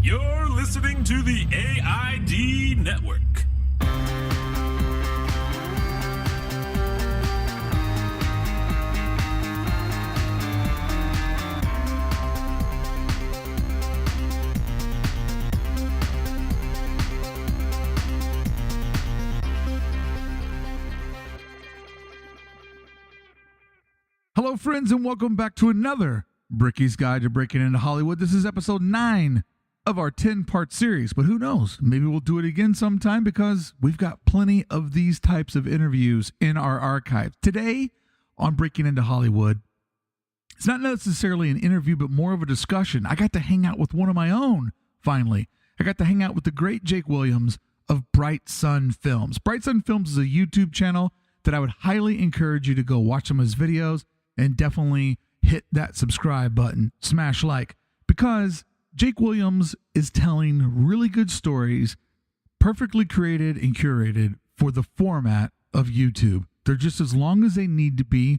You're listening to the AID Network. Hello, friends, and welcome back to another Brickey's Guide to Breaking into Hollywood. This is episode 9 of our 10-part series, but who knows? Maybe we'll do it again sometime because we've got plenty of these types of interviews in our archive. Today on Breaking into Hollywood, it's not necessarily an interview, but more of a discussion. I got to hang out with one of my own, finally. I got to hang out with the great Jake Williams of Bright Sun Films. Bright Sun Films is a YouTube channel that I would highly encourage you to go watch some of his videos and definitely hit that subscribe button, smash like, because Jake Williams is telling really good stories, perfectly created and curated for the format of YouTube. They're just as long as they need to be.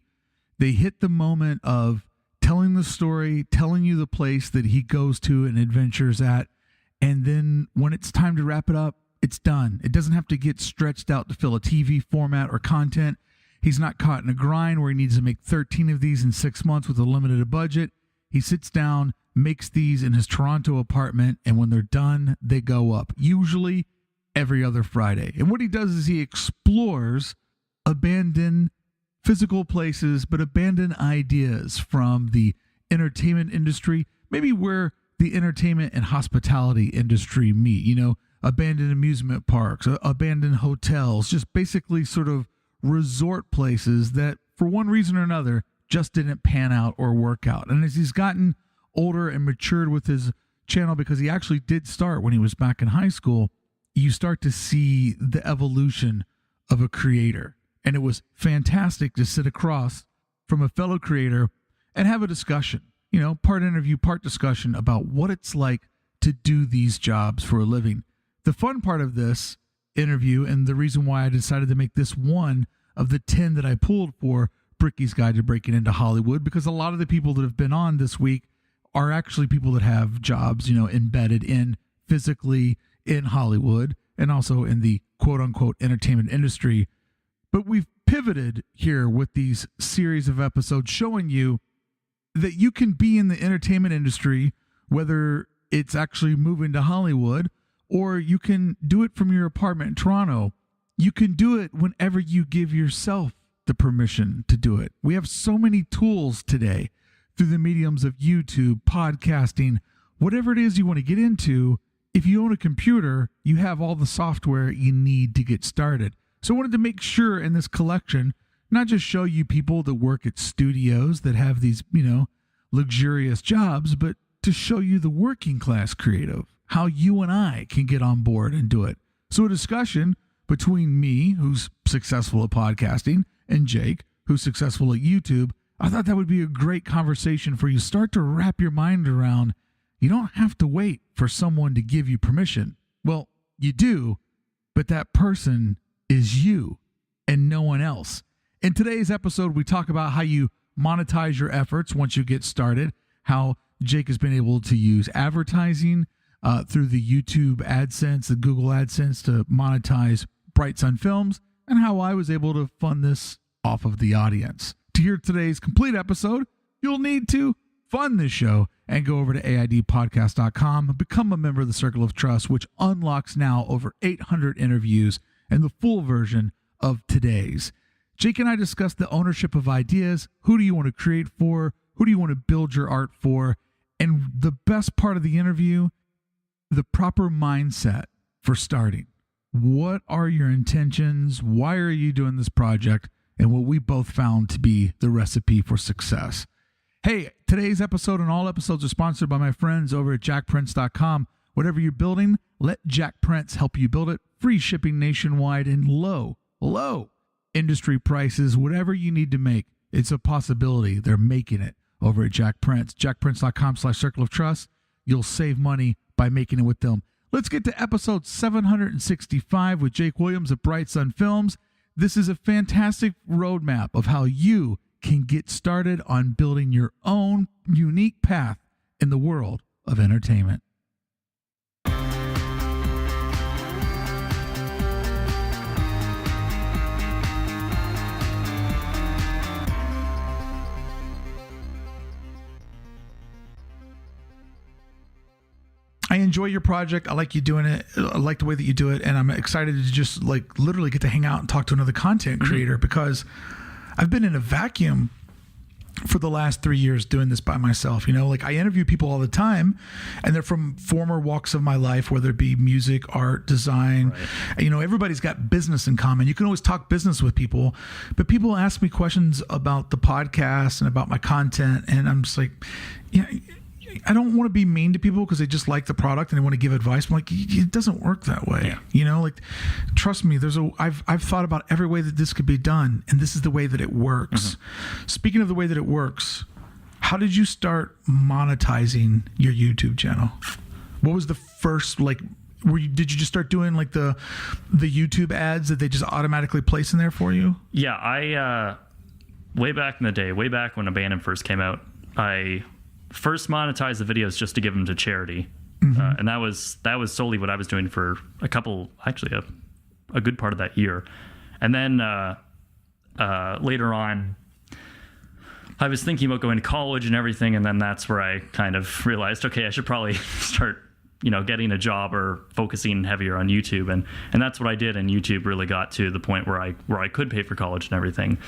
They hit the moment of telling the story, telling you the place that he goes to and adventures at, and then when it's time to wrap it up, it's done. It doesn't have to get stretched out to fill a TV format or content. He's not caught in a grind where he needs to make 13 of these in 6 months with a limited budget. He sits down, makes these in his Toronto apartment, and when they're done, they go up, usually every other Friday. And what he does is he explores abandoned physical places, but abandoned ideas from the entertainment industry, maybe where the entertainment and hospitality industry meet, you know, abandoned amusement parks, abandoned hotels, just basically sort of resort places that for one reason or another just didn't pan out or work out. And as he's gotten older and matured with his channel, because he actually did start when he was back in high school, you start to see the evolution of a creator. And it was fantastic to sit across from a fellow creator and have a discussion, you know, part interview, part discussion about what it's like to do these jobs for a living. The fun part of this interview, and the reason why I decided to make this one of the 10 that I pulled for Brickey's Guide to Breaking into Hollywood, because a lot of the people that have been on this week are actually people that have jobs, you know, embedded in physically in Hollywood and also in the quote unquote entertainment industry. But we've pivoted here with these series of episodes showing you that you can be in the entertainment industry, whether it's actually moving to Hollywood, or you can do it from your apartment in Toronto. You can do it whenever you give yourself the permission to do it. We have so many tools today through the mediums of YouTube, podcasting, whatever it is you want to get into. If you own a computer, you have all the software you need to get started. So I wanted to make sure in this collection, not just show you people that work at studios that have these, you know, luxurious jobs, but to show you the working class creative, how you and I can get on board and do it. So a discussion between me, who's successful at podcasting, and Jake, who's successful at YouTube. I thought that would be a great conversation for you to start to wrap your mind around. You don't have to wait for someone to give you permission. Well, you do, but that person is you and no one else. In today's episode, we talk about how you monetize your efforts once you get started, how Jake has been able to use advertising through the YouTube AdSense, the Google AdSense to monetize Bright Sun Films, and how I was able to fund this off of the audience. To hear today's complete episode, you'll need to fund this show and go over to aidpodcast.com and become a member of the Circle of Trust, which unlocks now over 800 interviews and the full version of today's. Jake and I discussed the ownership of ideas. Who do you want to create for? Who do you want to build your art for? And the best part of the interview, the proper mindset for starting. What are your intentions? Why are you doing this project? And what we both found to be the recipe for success. Hey, today's episode and all episodes are sponsored by my friends over at jackprince.com. Whatever you're building, let Jack Prince help you build it. Free shipping nationwide and low industry prices. Whatever you need to make, it's a possibility. They're making it over at Jack Prince. jackprince.com/circle of trust. You'll save money by making it with them. Let's get to episode 765 with Jake Williams of Bright Sun Films. This is a fantastic roadmap of how you can get started on building your own unique path in the world of entertainment. I enjoy your project. I like you doing it. I like the way that you do it. And I'm excited to just like literally get to hang out and talk to another content creator because I've been in a vacuum for the last 3 years doing this by myself. Like I interview people all the time and they're from former walks of my life, whether it be music, art, design. Right. Everybody's got business in common. You can always talk business with people, but people ask me questions about the podcast and about my content. And I'm just like, I don't want to be mean to people because they just like the product and they want to give advice. I'm like, it doesn't work that way. Yeah. Like, trust me, I've thought about every way that this could be done, and this is the way that it works. Mm-hmm. Speaking of the way that it works, how did you start monetizing your YouTube channel? What was the first, did you just start doing like the YouTube ads that they just automatically place in there for you? Yeah, I way back in the day, way back when Abandon first came out, I first monetized the videos just to give them to charity. Mm-hmm. And that was solely what I was doing for a good part of that year. And then later on, I was thinking about going to college and everything. And then that's where I kind of realized, okay, I should probably start, getting a job or focusing heavier on YouTube. And that's what I did. And YouTube really got to the point where I could pay for college and everything.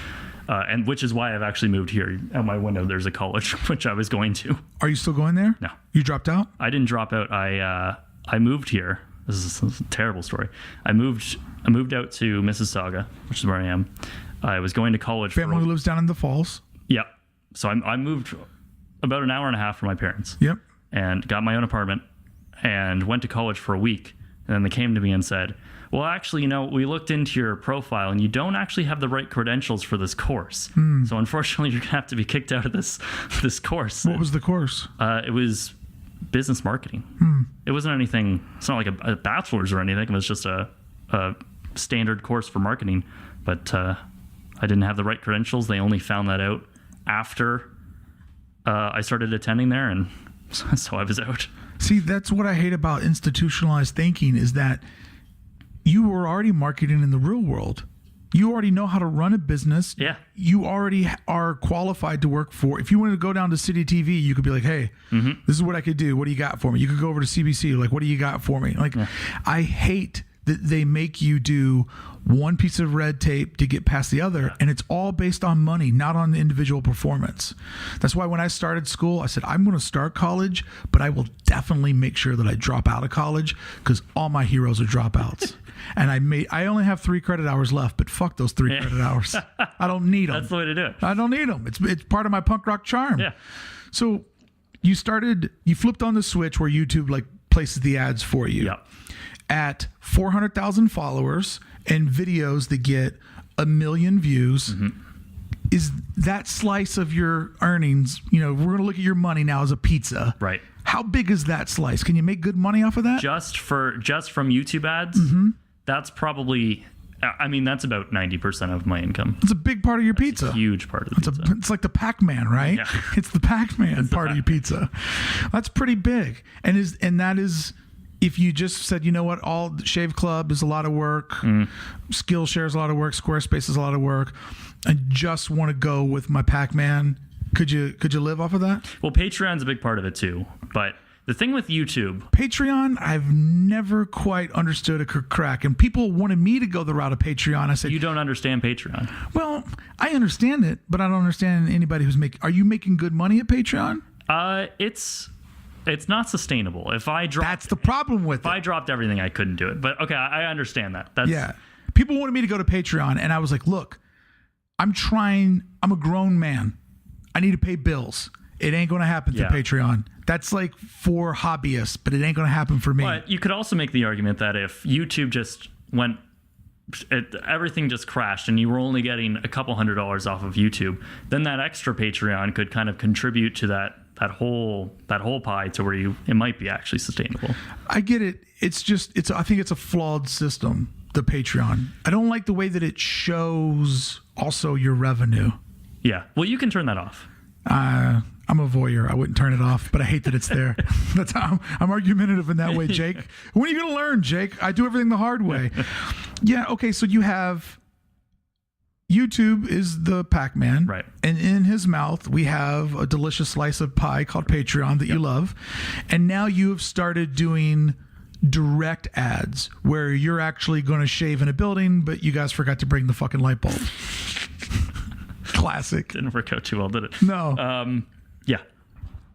And which is why I've actually moved here. Out my window, there's a college which I was going to. Are you still going there? No. You dropped out? I didn't drop out. I moved here. This is a terrible story. I moved out to Mississauga, which is where I am. I was going to college. Family lives down in the Falls. Yep. So I moved about an hour and a half from my parents. Yep. And got my own apartment and went to college for a week. And then they came to me and said, well, actually, we looked into your profile and you don't actually have the right credentials for this course. So unfortunately, you're going to have to be kicked out of this course. What was the course? It was business marketing. It wasn't anything. It's not like a bachelor's or anything. It was just a standard course for marketing. But I didn't have the right credentials. They only found that out after I started attending there. And so I was out. See, that's what I hate about institutionalized thinking is that you were already marketing in the real world. You already know how to run a business. Yeah. You already are qualified to work for. If you wanted to go down to City TV, you could be like, hey, this is what I could do. What do you got for me? You could go over to CBC. Like, what do you got for me? Like, I hate that they make you do one piece of red tape to get past the other. And it's all based on money, not on individual performance. That's why when I started school, I said, I'm going to start college, but I will definitely make sure that I drop out of college because all my heroes are dropouts. And I only have 3 credit hours left, but fuck those 3 credit hours. I don't need them. That's the way to do it. I don't need them. It's part of my punk rock charm. Yeah. So you flipped on the switch where YouTube like places the ads for you. Yeah. At 400,000 followers and videos that get 1 million views. Is that slice of your earnings, we're going to look at your money now as a pizza. Right. How big is that slice? Can you make good money off of that? Just from YouTube ads? That's probably, that's about 90% of my income. It's a big part of your pizza. A huge part of the pizza. It's like the Pac-Man, right? Yeah. It's the Pac-Man part of your pizza. That's pretty big. And that is, if you just said, you know what, all Shave Club is a lot of work, Skillshare is a lot of work, Squarespace is a lot of work, I just want to go with my Pac-Man, could you live off of that? Well, Patreon's a big part of it too, but the thing with YouTube... Patreon, I've never quite understood a crack. And people wanted me to go the route of Patreon. I said... You don't understand Patreon. Well, I understand it, but I don't understand anybody who's making... Are you making good money at Patreon? It's not sustainable. That's the problem with it. If I dropped everything, I couldn't do it. But okay, I understand that. Yeah. People wanted me to go to Patreon, and I was like, look, I'm a grown man. I need to pay bills. It ain't going to happen through Patreon. That's like for hobbyists, but it ain't going to happen for me. But you could also make the argument that if YouTube just everything just crashed and you were only getting a couple $100s off of YouTube, then that extra Patreon could kind of contribute to that whole pie to where it might be actually sustainable. I get it. I think it's a flawed system, the Patreon. I don't like the way that it shows also your revenue. Yeah. Well, you can turn that off. I'm a voyeur. I wouldn't turn it off, but I hate that it's there. That's how I'm argumentative in that way, Jake. When are you going to learn, Jake? I do everything the hard way. Yeah. Okay. So you have YouTube is the Pac-Man. Right. And in his mouth, we have a delicious slice of pie called Patreon that you love. And now you have started doing direct ads where you're actually going to shave in a building, but you guys forgot to bring the fucking light bulb. Classic. Didn't work out too well, did it? No. Yeah.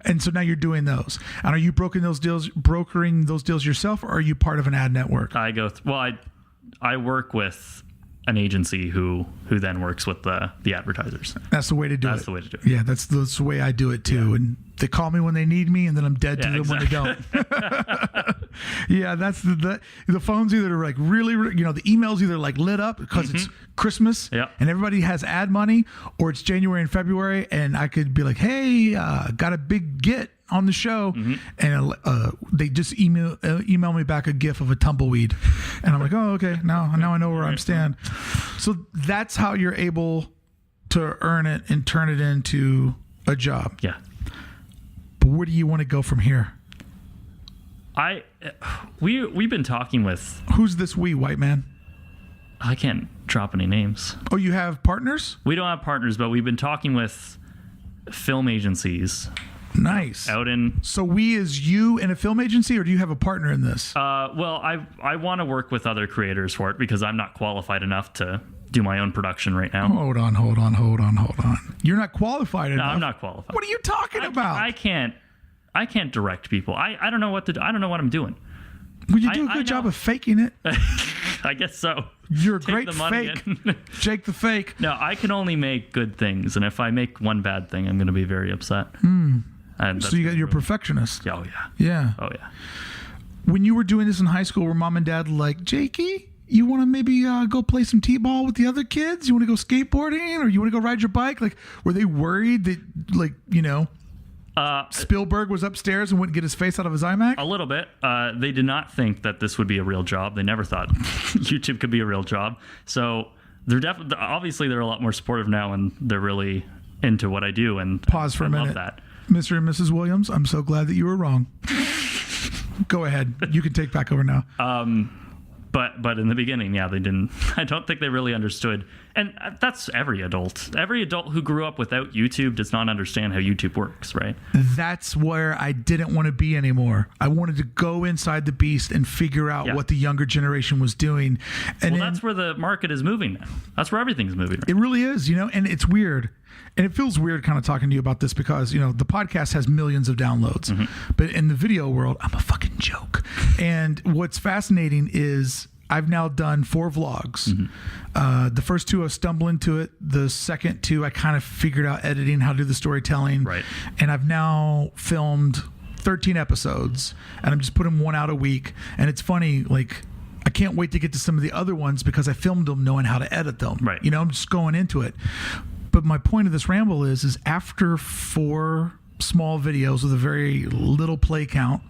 And so now you're doing those. And are you brokering those deals yourself, or are you part of an ad network? I work with an agency who then works with the advertisers. That's the way to do it. That's the way to do it. Yeah, that's the way I do it too. Yeah. And they call me when they need me, and then I'm dead to them when they don't. Yeah, that's the phone's either like really, the email's either like lit up because it's Christmas and everybody has ad money, or it's January and February, and I could be like, hey, got a big get on the show, and they just email me back a gif of a tumbleweed, and I'm like, oh, okay, now I know where I stand. So that's how you're able to earn it and turn it into a job. Yeah. But where do you want to go from here? We've been talking with... Who's this we, white man? I can't drop any names. Oh, you have partners? We don't have partners, but we've been talking with film agencies. Nice. Out in... So we is you in a film agency, or do you have a partner in this? Well, I want to work with other creators for it because I'm not qualified enough to do my own production right now. Hold on. You're not qualified enough? No, I'm not qualified. What are you talking about? I can't direct people. I don't know what to do. I don't know what I'm doing. Well, you do a good job of faking it. I guess so. You're a great fake. Jake the fake. No, I can only make good things, and if I make one bad thing, I'm going to be very upset. And so you're a perfectionist. Oh, yeah. Yeah. Oh, yeah. When you were doing this in high school, were mom and dad like, Jakey, you want to maybe go play some t-ball with the other kids? You want to go skateboarding, or you want to go ride your bike? Like, were they worried that, like, Spielberg was upstairs and wouldn't get his face out of his iMac? A little bit. They did not think that this would be a real job. They never thought YouTube could be a real job. So they're obviously they're a lot more supportive now, and they're really into what I do. And pause for a minute. Love that. Mr. and Mrs. Williams, I'm so glad that you were wrong. Go ahead. You can take back over now. But in the beginning, yeah, they didn't. I don't think they really understood. And that's every adult. Every adult who grew up without YouTube does not understand how YouTube works, right? That's where I didn't want to be anymore. I wanted to go inside the beast and figure out what the younger generation was doing. And that's where the market is moving now. That's where everything's moving. Right? It really is, and it's weird. And it feels weird kind of talking to you about this because, the podcast has millions of downloads. But in the video world, I'm a fucking joke. And what's fascinating is I've now done 4 vlogs. The first 2, I stumbled into it. The second 2, I kind of figured out editing, how to do the storytelling. Right. And I've now filmed 13 episodes. And I'm just putting one out a week. And it's funny, like... I can't wait to get to some of the other ones because I filmed them knowing how to edit them. Right. I'm just going into it. But my point of this ramble is after 4 small videos with a very little play count,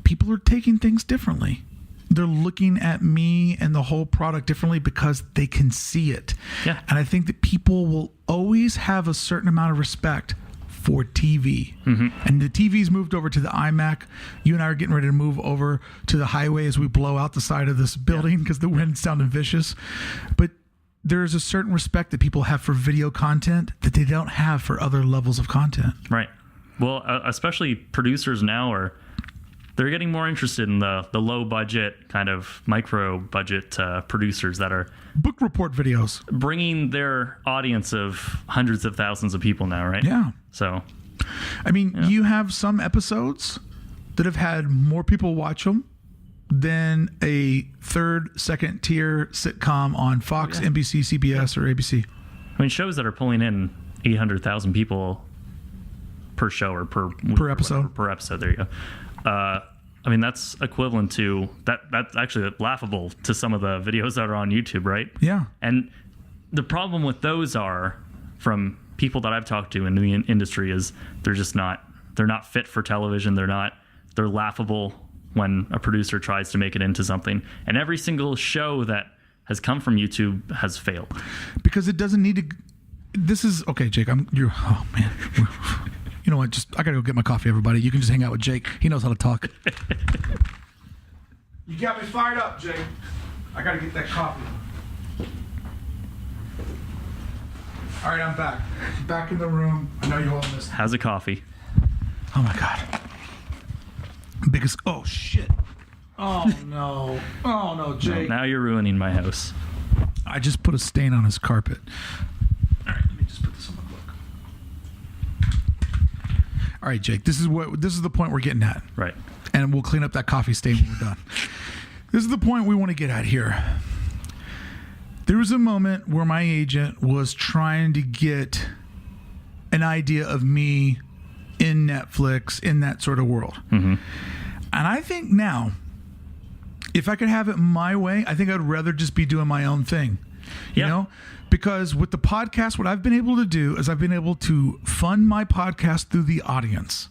people are taking things differently. They're looking at me and the whole product differently because they can see it. Yeah. And I think that people will always have a certain amount of respect for TV. And the TV's moved over to the iMac. You and I are getting ready to move over to the highway as we blow out the side of this building because the wind's sounding vicious. But there's a certain respect that people have for video content that they don't have for other levels of content. Right. Well, especially producers now they're getting more interested in the low budget, kind of micro budget producers that are book report videos, bringing their audience of hundreds of thousands of people now, right? Yeah. So, I mean, you have some episodes that have had more people watch them than a second tier sitcom on Fox, NBC, CBS, or ABC. I mean, shows that are pulling in 800,000 people per show or per episode. Per episode. There you go. I mean, that's equivalent to that. That's actually laughable to some of the videos that are on YouTube, right? Yeah. And the problem with those are, from people that I've talked to in the industry, is they're not fit for television. They're laughable when a producer tries to make it into something. And every single show that has come from YouTube has failed. Because it doesn't need to. This is okay, Jake. Oh man. You know what? I gotta go get my coffee, everybody. You can just hang out with Jake. He knows how to talk. You got me fired up, Jake. I gotta get that coffee. All right, I'm back. Back in the room. I know you all missed. How's a coffee? Oh my God. Biggest. Oh shit. Oh no. Oh no, Jake. Now you're ruining my house. I just put a stain on his carpet. All right, let me just put this on the book. All right, Jake. This is the point we're getting at. Right. And we'll clean up that coffee stain when we're done. This is the point we want to get at here. There was a moment where my agent was trying to get an idea of me in Netflix, in that sort of world. Mm-hmm. And I think now, if I could have it my way, I think I'd rather just be doing my own thing. You know? Because with the podcast, what I've been able to do is I've been able to fund my podcast through the audience.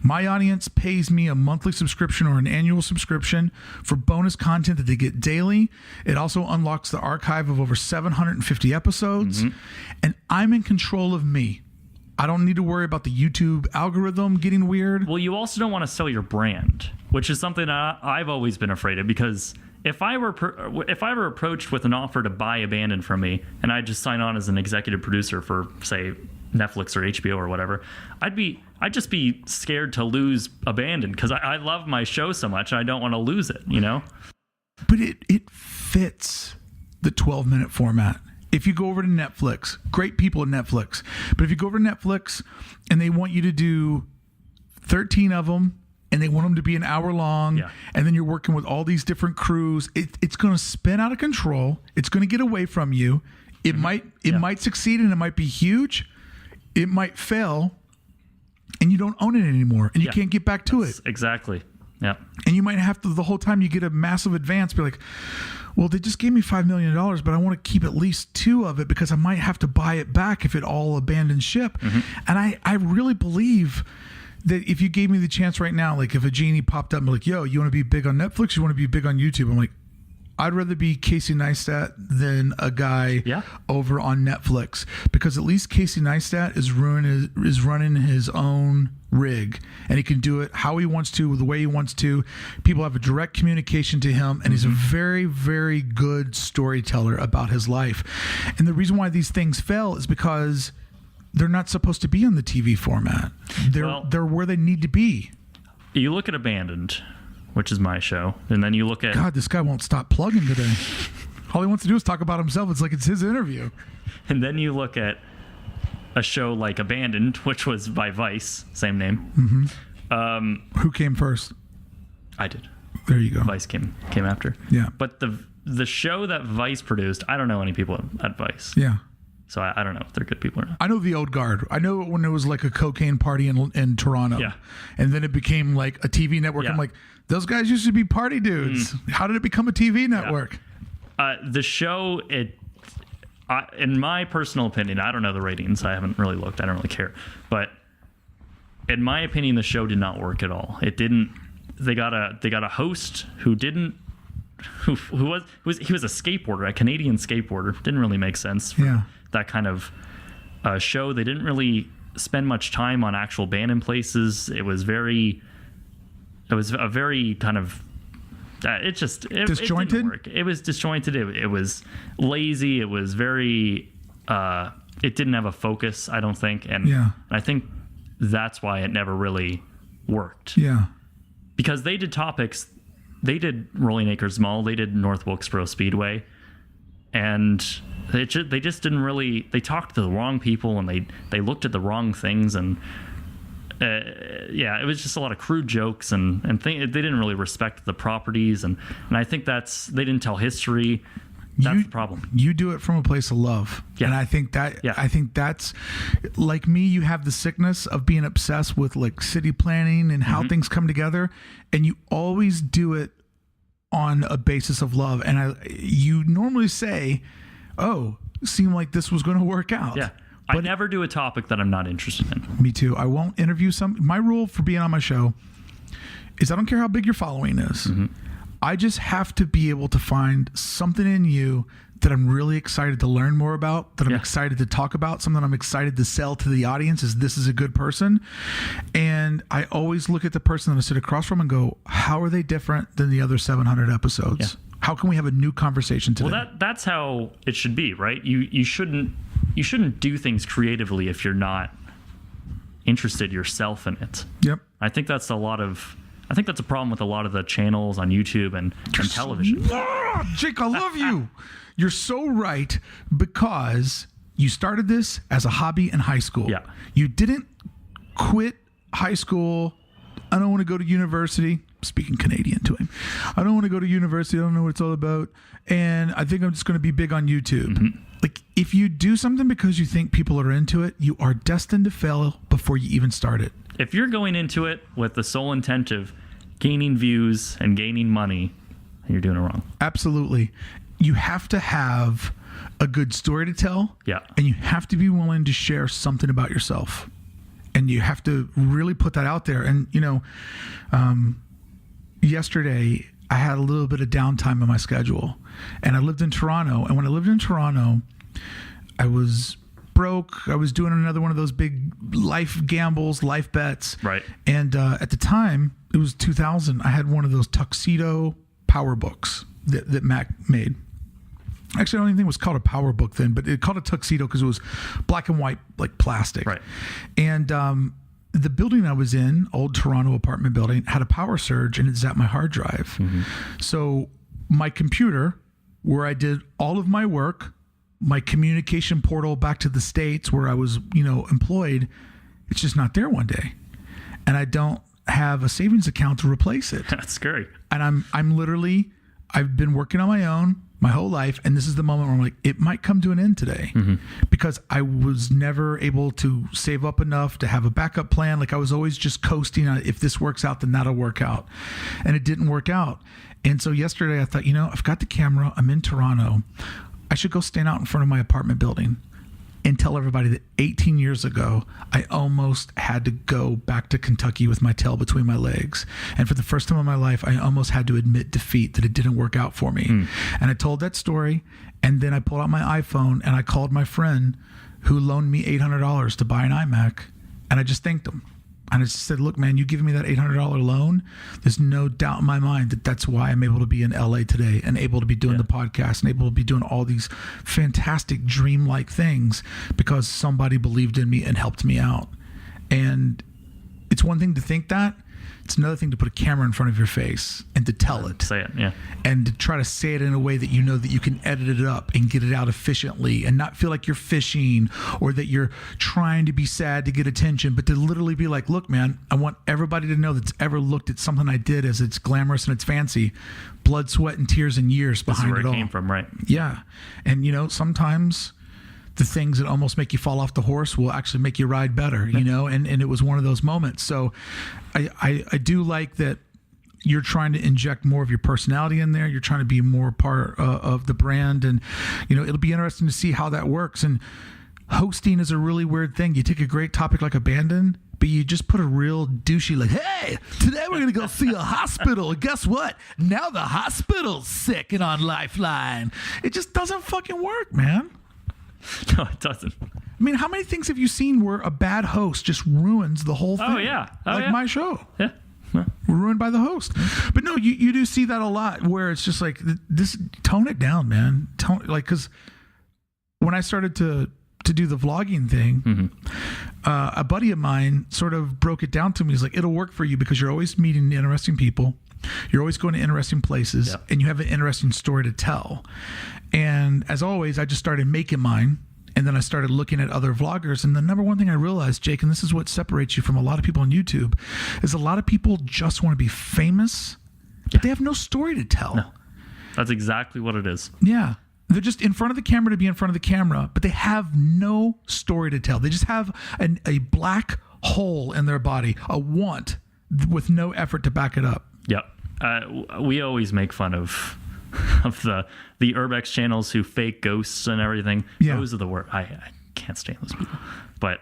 My audience pays me a monthly subscription or an annual subscription for bonus content that they get daily. It also unlocks the archive of over 750 episodes. Mm-hmm. And I'm in control of me. I don't need to worry about the YouTube algorithm getting weird. Well, you also don't want to sell your brand, which is something I've always been afraid of, because if I were approached with an offer to buy Abandoned from me and I just sign on as an executive producer for, say, Netflix or HBO or whatever, I'd just be scared to lose Abandoned, because I love my show so much and I don't want to lose it, you know? But it fits the 12-minute format. If you go over to Netflix, great people at Netflix, but if you go over to Netflix and they want you to do 13 of them and they want them to be an hour long, and then you're working with all these different crews, it's going to spin out of control. It's going to get away from you. It might succeed and it might be huge. It might fail and you don't own it anymore and you can't get back to it. Exactly. Yeah. And you might have to, the whole time you get a massive advance, be like, well, they just gave me $5 million, but I want to keep at least 2 of it because I might have to buy it back if it all abandons ship. Mm-hmm. And I really believe that if you gave me the chance right now, like if a genie popped up and be like, yo, you want to be big on Netflix? You want to be big on YouTube? I'm like, I'd rather be Casey Neistat than a guy over on Netflix, because at least Casey Neistat is running his own rig and he can do it how he wants to, the way he wants to. People have a direct communication to him, and he's a very, very good storyteller about his life. And the reason why these things fail is because they're not supposed to be on the TV format. They're where they need to be. You look at Abandoned, which is my show, and then you look at... God, this guy won't stop plugging today. All he wants to do is talk about himself. It's like it's his interview. And then you look at a show like Abandoned, which was by Vice, same name. Mm-hmm. Who came first? I did. There you go. Vice came after. Yeah. But the show that Vice produced, I don't know any people at Vice. Yeah. So I don't know if they're good people or not. I know the old guard. I know when it was like a cocaine party in Toronto. Yeah. And then it became like a TV network. Yeah. I'm like, those guys used to be party dudes. How did it become a TV network? The show, in my personal opinion, I don't know the ratings. I haven't really looked. I don't really care. But in my opinion, the show did not work at all. It didn't. They got a host who didn't. He was a skateboarder, a Canadian skateboarder. Didn't really make sense for that kind of show. They didn't really spend much time on actual abandoned places. It was a very kind of it disjointed. It didn't work. It was disjointed. It was lazy. It was very it didn't have a focus, I don't think, and I think that's why it never really worked. Yeah, because they did topics. They did Rolling Acres Mall. They did North Wilkesboro Speedway, and they just didn't really. They talked to the wrong people, and they looked at the wrong things, and it was just a lot of crude jokes, and they didn't really respect the properties, and I think they didn't tell history. That's the problem. You do it from a place of love. Yeah. And I think that's like me. You have the sickness of being obsessed with like city planning and how things come together, and you always do it on a basis of love. And you normally say, oh, seemed like this was going to work out. Yeah. But I never do a topic that I'm not interested in. Me too. I won't interview my rule for being on my show is I don't care how big your following is. Mm-hmm. I just have to be able to find something in you that I'm really excited to learn more about, that I'm excited to talk about, something I'm excited to sell to the audience is this is a good person. And I always look at the person that I sit across from and go, how are they different than the other 700 episodes? Yeah. How can we have a new conversation today? Well, that's how it should be, right? You shouldn't you shouldn't do things creatively if you're not interested yourself in it. Yep. I think that's a problem with a lot of the channels on YouTube and television. Jake, I love you. You're so right, because you started this as a hobby in high school. Yeah. You didn't quit high school. I don't want to go to university. Speaking Canadian to him. I don't want to go to university. I don't know what it's all about. And I think I'm just going to be big on YouTube. Mm-hmm. Like, if you do something because you think people are into it, you are destined to fail before you even start it. If you're going into it with the sole intent of gaining views and gaining money, you're doing it wrong. Absolutely. You have to have a good story to tell. Yeah. And you have to be willing to share something about yourself. And you have to really put that out there. And, yesterday I had a little bit of downtime in my schedule, and I lived in Toronto. And when I lived in Toronto, I was broke. I was doing another one of those big life gambles, life bets. Right. And at the time, it was 2000. I had one of those tuxedo power books that Mac made. Actually, I don't even think it was called a power book then, but it called a tuxedo because it was black and white, like plastic. Right. And the building I was in, old Toronto apartment building, had a power surge, and it zapped my hard drive. Mm-hmm. So my computer, where I did all of my work, my communication portal back to the States where I was, employed, it's just not there one day. And I don't have a savings account to replace it. That's scary. And I've been working on my own my whole life, and this is the moment where I'm like, it might come to an end today. Mm-hmm. Because I was never able to save up enough to have a backup plan. Like, I was always just coasting on, if this works out, then that'll work out. And it didn't work out. And so yesterday I thought, I've got the camera, I'm in Toronto, I should go stand out in front of my apartment building and tell everybody that 18 years ago, I almost had to go back to Kentucky with my tail between my legs. And for the first time in my life, I almost had to admit defeat, that it didn't work out for me. And I told that story, and then I pulled out my iPhone and I called my friend who loaned me $800 to buy an iMac, and I just thanked him. And I just said, look, man, you giving me that $800 loan, there's no doubt in my mind that that's why I'm able to be in LA today and able to be doing the podcast and able to be doing all these fantastic dreamlike things, because somebody believed in me and helped me out. And it's one thing to think that. It's another thing to put a camera in front of your face and to tell it. Say it, yeah. And to try to say it in a way that that you can edit it up and get it out efficiently and not feel like you're fishing or that you're trying to be sad to get attention, but to literally be like, look, man, I want everybody to know that's ever looked at something I did as it's glamorous and it's fancy. Blood, sweat, and tears and years behind it all. This is where it came from, right? Yeah. And, sometimes the things that almost make you fall off the horse will actually make you ride better, and it was one of those moments. So I do like that you're trying to inject more of your personality in there. You're trying to be more part of the brand, and, it'll be interesting to see how that works. And hosting is a really weird thing. You take a great topic like abandon, but you just put a real douchey, like, hey, today we're going to go see a hospital. And guess what? Now the hospital's sick and on Lifeline. It just doesn't fucking work, man. No, it doesn't. I mean, how many things have you seen where a bad host just ruins the whole thing? Oh, yeah. My show. Yeah. Ruined by the host. But no, you do see that a lot where it's just like, this, tone it down, man. Because when I started to do the vlogging thing, a buddy of mine sort of broke it down to me. He's like, it'll work for you because you're always meeting interesting people. You're always going to interesting places, and you have an interesting story to tell. And as always, I just started making mine, and then I started looking at other vloggers. And the number one thing I realized, Jake, and this is what separates you from a lot of people on YouTube, is a lot of people just want to be famous, but they have no story to tell. No. That's exactly what it is. Yeah. They're just in front of the camera to be in front of the camera, but they have no story to tell. They just have a black hole in their body, a want with no effort to back it up. Yep. We always make fun of the Urbex channels who fake ghosts and everything. Yeah. Those are the worst. I can't stand those people. But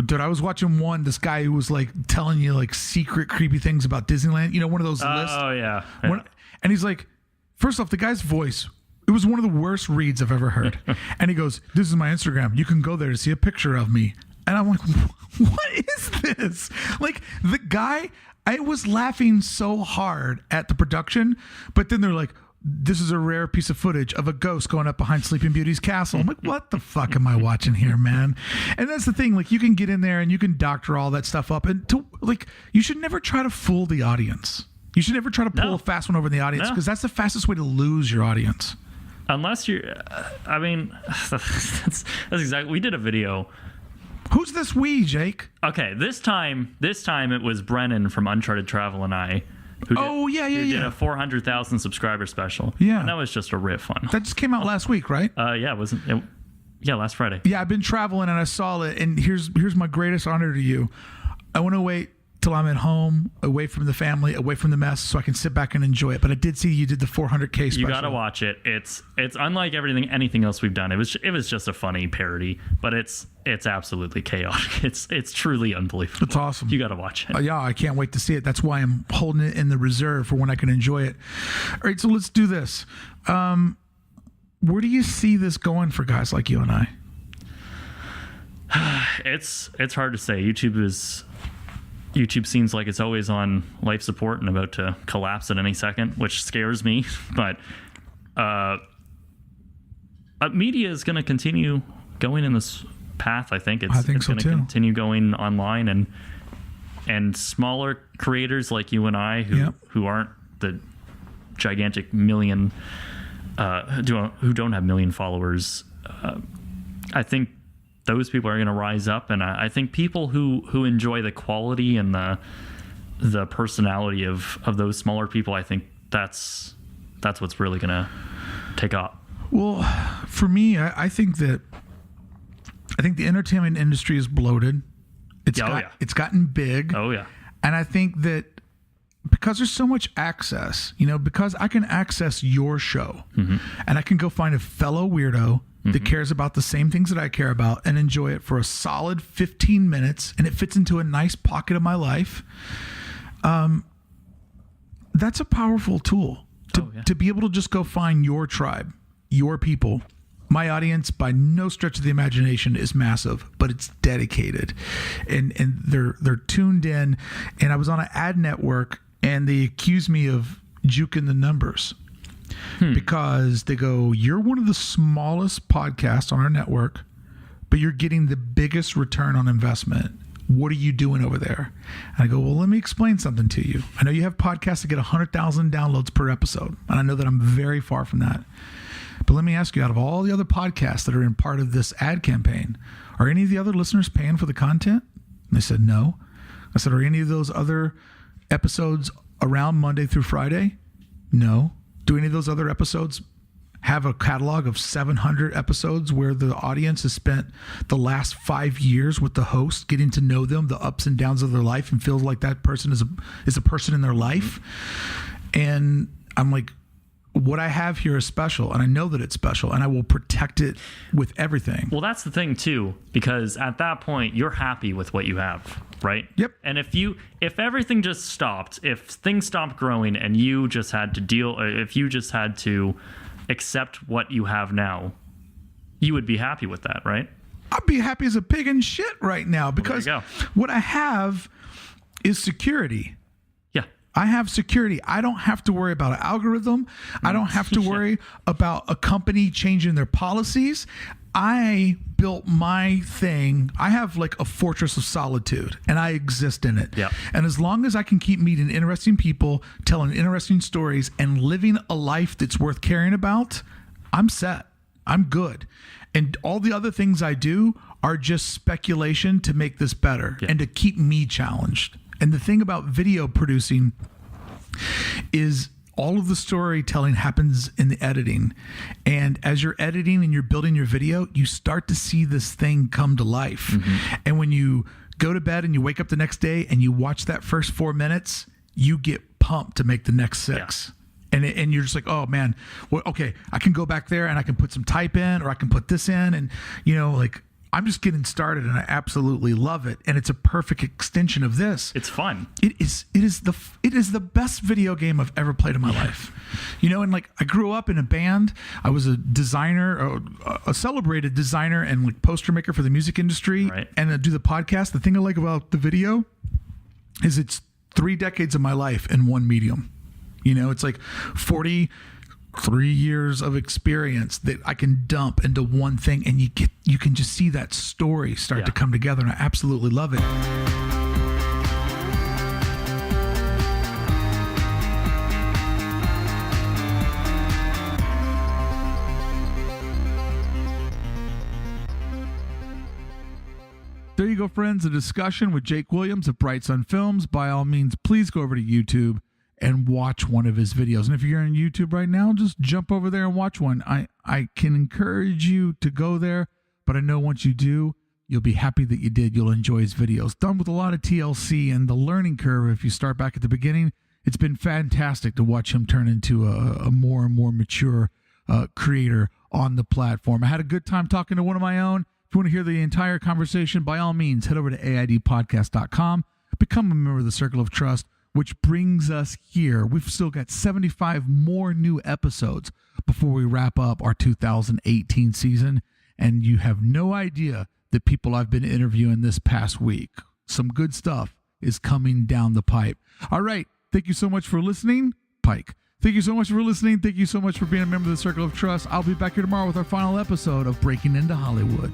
dude, I was watching this guy who was like telling you like secret creepy things about Disneyland. One of those lists. Oh yeah. And he's like, first off, the guy's voice, it was one of the worst reads I've ever heard. And he goes, this is my Instagram. You can go there to see a picture of me. And I'm like, what is this? Like, the guy, I was laughing so hard at the production, but then they're like, this is a rare piece of footage of a ghost going up behind Sleeping Beauty's castle. I'm like, what the fuck am I watching here, man? And that's the thing. Like, you can get in there and you can doctor all that stuff up. And you should never try to fool the audience. You should never try to pull a fast one over in the audience, because that's the fastest way to lose your audience. Unless you're, I mean, that's exactly. We did a video. Who's this we, Jake? Okay, this time it was Brennan from Uncharted Travel and I. Who did a 400,000 subscriber special. Yeah. And that was just a riff fun. That just came out last week, right? Last Friday. Yeah, I've been traveling and I saw it, and here's my greatest honor to you. I want to wait till I'm at home, away from the family, away from the mess, so I can sit back and enjoy it. But I did see you did the 400K special. You gotta watch it. It's unlike anything else we've done. It was just a funny parody, but it's absolutely chaotic. It's truly unbelievable. It's awesome. You gotta watch it. Yeah, I can't wait to see it. That's why I'm holding it in the reserve for when I can enjoy it. All right, so let's do this. Where do you see this going for guys like you and I? It's hard to say. YouTube seems like it's always on life support and about to collapse at any second, which scares me. But media is going to continue going in this path. I think it's going to continue going online, and smaller creators like you and I who aren't the gigantic million, who don't have million followers. I think those people are going to rise up, and I think people who enjoy the quality and the personality of those smaller people, I think that's what's really going to take off. Well, for me, I think the entertainment industry is bloated. It's gotten big. Oh yeah. And I think that because there's so much access, because I can access your show, and I can go find a fellow weirdo that cares about the same things that I care about and enjoy it for a solid 15 minutes, and it fits into a nice pocket of my life. That's a powerful tool to be able to just go find your tribe, your people. My audience, by no stretch of the imagination, is massive, but it's dedicated, and they're tuned in. And I was on an ad network, and they accused me of juking the numbers. Because they go, you're one of the smallest podcasts on our network, but you're getting the biggest return on investment. What are you doing over there? And I go, well, let me explain something to you. I know you have podcasts that get 100,000 downloads per episode, and I know that I'm very far from that. But let me ask you, out of all the other podcasts that are in part of this ad campaign, are any of the other listeners paying for the content? And they said, no. I said, are any of those other episodes around Monday through Friday? No. Do any of those other episodes have a catalog of 700 episodes where the audience has spent the last 5 years with the host, getting to know them, the ups and downs of their life, and feels like that person is a person in their life? And I'm like, what I have here is special, and I know that it's special, and I will protect it with everything. Well, that's the thing too, because at that point you're happy with what you have, right? Yep. And if everything just stopped, if things stopped growing and you just had to if you just had to accept what you have now, you would be happy with that, right? I'd be happy as a pig in shit right now, because what I have is security. I have security. I don't have to worry about an algorithm. I don't have to worry about a company changing their policies. I built my thing. I have like a fortress of solitude, and I exist in it. Yeah. And as long as I can keep meeting interesting people, telling interesting stories, and living a life that's worth caring about, I'm set. I'm good. And all the other things I do are just speculation to make this better and to keep me challenged. And the thing about video producing is all of the storytelling happens in the editing. And as you're editing and you're building your video, you start to see this thing come to life. And when you go to bed and you wake up the next day and you watch that first 4 minutes, you get pumped to make the next 6. And you're just like, oh man, well, okay, I can go back there and I can put some type in, or I can put this in, and like, I'm just getting started, and I absolutely love it. And it's a perfect extension of this. It's fun. It is the best video game I've ever played in my life. And like, I grew up in a band. I was a designer, a celebrated designer and like poster maker for the music industry. Right. And I do the podcast. The thing I like about the video is it's 3 decades of my life in one medium. It's like 40 3 years of experience that I can dump into one thing, and you can just see that story start to come together, and I absolutely love it. There you go, friends, a discussion with Jake Williams of Bright Sun Films. By all means, please go over to YouTube and watch one of his videos. And if you're on YouTube right now, just jump over there and watch one. I can encourage you to go there, but I know once you do, you'll be happy that you did. You'll enjoy his videos. Done with a lot of TLC, and the learning curve, if you start back at the beginning, it's been fantastic to watch him turn into a more and more mature creator on the platform. I had a good time talking to one of my own. If you want to hear the entire conversation, by all means, head over to aidpodcast.com, become a member of the Circle of Trust, which brings us here. We've still got 75 more new episodes before we wrap up our 2018 season, and you have no idea the people I've been interviewing this past week. Some good stuff is coming down the pipe. All right. Thank you so much for listening, Pike. Thank you so much for listening. Thank you so much for being a member of the Circle of Trust. I'll be back here tomorrow with our final episode of Breaking into Hollywood.